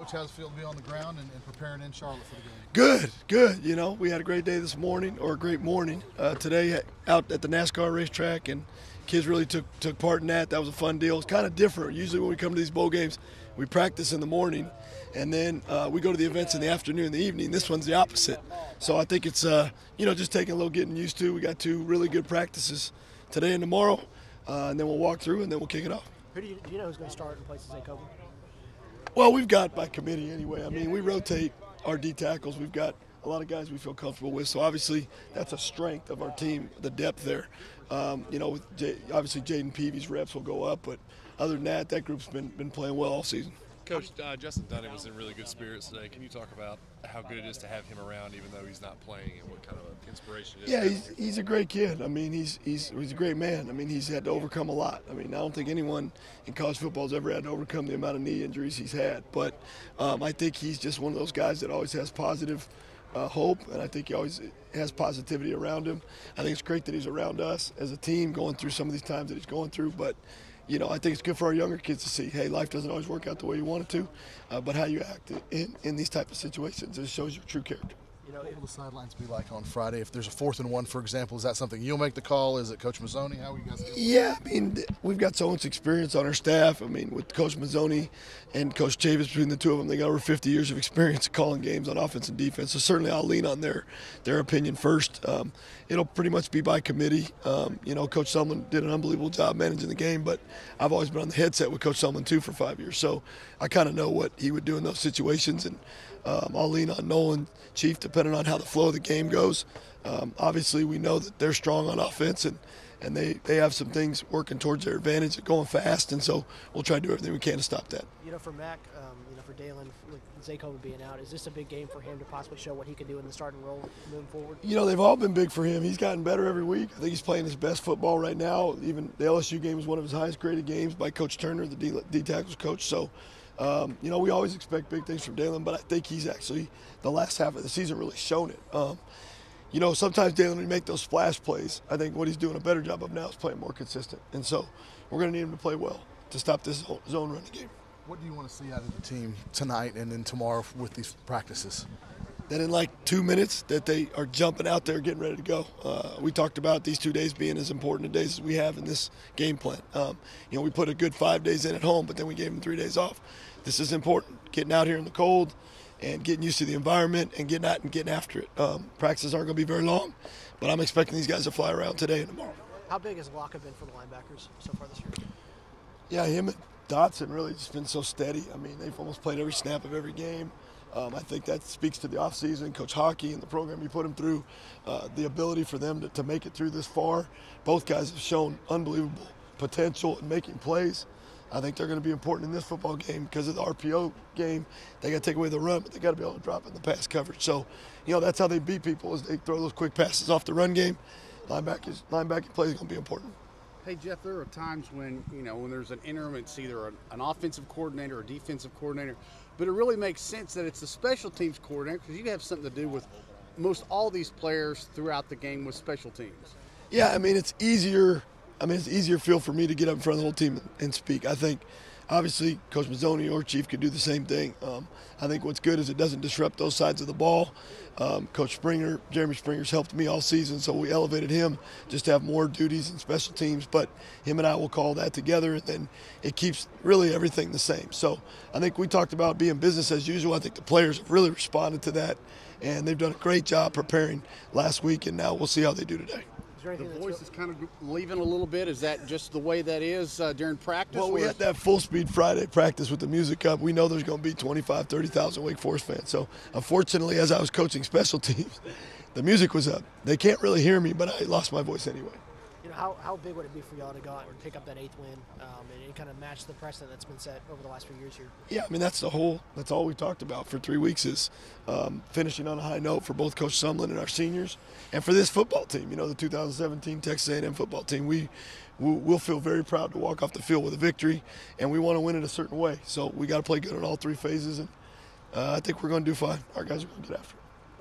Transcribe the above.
Coach, how's it feel to be on the ground and preparing in Charlotte for the game? Good. You know, we had a great day this morning, or a great morning today out at the NASCAR racetrack, and kids really took part in that. That was a fun deal. It's kind of different. Usually when we come to these bowl games, we practice in the morning, and then we go to the events in the afternoon and the evening. This one's the opposite. So I think it's, just taking a little getting used to. We got two really good practices today and tomorrow, and then we'll walk through, and then we'll kick it off. Do you know who's going to start in places like Kobe? Well, we've got by committee anyway. I mean, we rotate our D tackles. We've got a lot of guys we feel comfortable with. So obviously, that's a strength of our team, the depth there. Obviously, Jaden Peavy's reps will go up, but other than that, that group's been playing well all season. Coach, Justin Dunning was in really good spirits today. Can you talk about how good it is to have him around, even though he's not playing, and what kind of inspiration it is? Yeah, he's a great kid. I mean, he's a great man. I mean, he's had to overcome a lot. I mean, I don't think anyone in college football has ever had to overcome the amount of knee injuries he's had. But I think he's just one of those guys that always has positive hope, and I think he always has positivity around him. I think it's great that he's around us as a team going through some of these times that he's going through. But I think it's good for our younger kids to see, hey, life doesn't always work out the way you want it to, but how you act in these type of situations, it shows your true character. What will the sidelines be like on Friday? If there's a 4th and 1, for example, is that something you'll make the call? Is it Coach Mazzoni? How are you guys doing? Yeah, I mean, we've got so much experience on our staff. I mean, with Coach Mazzoni and Coach Chavis, between the two of them, they got over 50 years of experience calling games on offense and defense. So certainly I'll lean on their opinion first. It'll pretty much be by committee. Coach Sumlin did an unbelievable job managing the game, but I've always been on the headset with Coach Sumlin, too, for 5 years. So I kind of know what he would do in those situations, and I'll lean on Nolan, Chief, depending on how the flow of the game goes. Obviously, we know that they're strong on offense, and they have some things working towards their advantage of going fast, and so we'll try to do everything we can to stop that. For Mac, for Dalen, with Zakob being out, is this a big game for him to possibly show what he can do in the starting role moving forward? They've all been big for him. He's gotten better every week. I think he's playing his best football right now. Even the LSU game was one of his highest graded games by Coach Turner, the D tackles coach. So, we always expect big things from Dalen, but I think he's actually, the last half of the season, really shown it. Sometimes Dalen will make those splash plays. I think what he's doing a better job of now is playing more consistent. And so we're going to need him to play well to stop this zone running game. What do you want to see out of the team tonight and then tomorrow with these practices? That in like 2 minutes that they are jumping out there getting ready to go. We talked about these 2 days being as important a days as we have in this game plan. We put a good 5 days in at home, but then we gave them 3 days off. This is important, getting out here in the cold and getting used to the environment and getting out and getting after it. Practices aren't going to be very long, but I'm expecting these guys to fly around today and tomorrow. How big has Locke been for the linebackers so far this year? Yeah, him and Dotson really just been so steady. I mean, they've almost played every snap of every game. I think that speaks to the offseason, Coach Hockey and the program you put them through, the ability for them to make it through this far. Both guys have shown unbelievable potential in making plays. I think they're going to be important in this football game because of the RPO game. They got to take away the run, but they got to be able to drop in the pass coverage. So, that's how they beat people is they throw those quick passes off the run game. Linebacking play is going to be important. Hey, Jeff, there are times when, when there's an interim, it's either an offensive coordinator or a defensive coordinator, but it really makes sense that it's the special teams coordinator because you have something to do with most all these players throughout the game with special teams. Yeah, I mean, it's easier. It's easier feel for me to get up in front of the whole team and speak. I think, obviously, Coach Mazzoni or Chief could do the same thing. I think what's good is it doesn't disrupt those sides of the ball. Coach Springer, Jeremy Springer's helped me all season, so we elevated him just to have more duties in special teams. But him and I will call that together, and then it keeps really everything the same. So I think we talked about being business as usual. I think the players have really responded to that, and they've done a great job preparing last week, and now we'll see how they do today. The voice is kind of leaving a little bit. Is that just the way that is during practice? Well, we had that full-speed Friday practice with the music up. We know there's going to be 25,000, 30,000 Wake Forest fans. So, unfortunately, as I was coaching special teams, the music was up. They can't really hear me, but I lost my voice anyway. How big would it be for y'all to go out and pick up that 8th win and kind of match the precedent that's been set over the last few years here? Yeah, I mean, that's all we talked about for 3 weeks is finishing on a high note for both Coach Sumlin and our seniors and for this football team. The 2017 Texas A&M football team. We'll feel very proud to walk off the field with a victory, and we want to win it a certain way. So we got to play good in all 3 phases, and I think we're going to do fine. Our guys are going to get after it.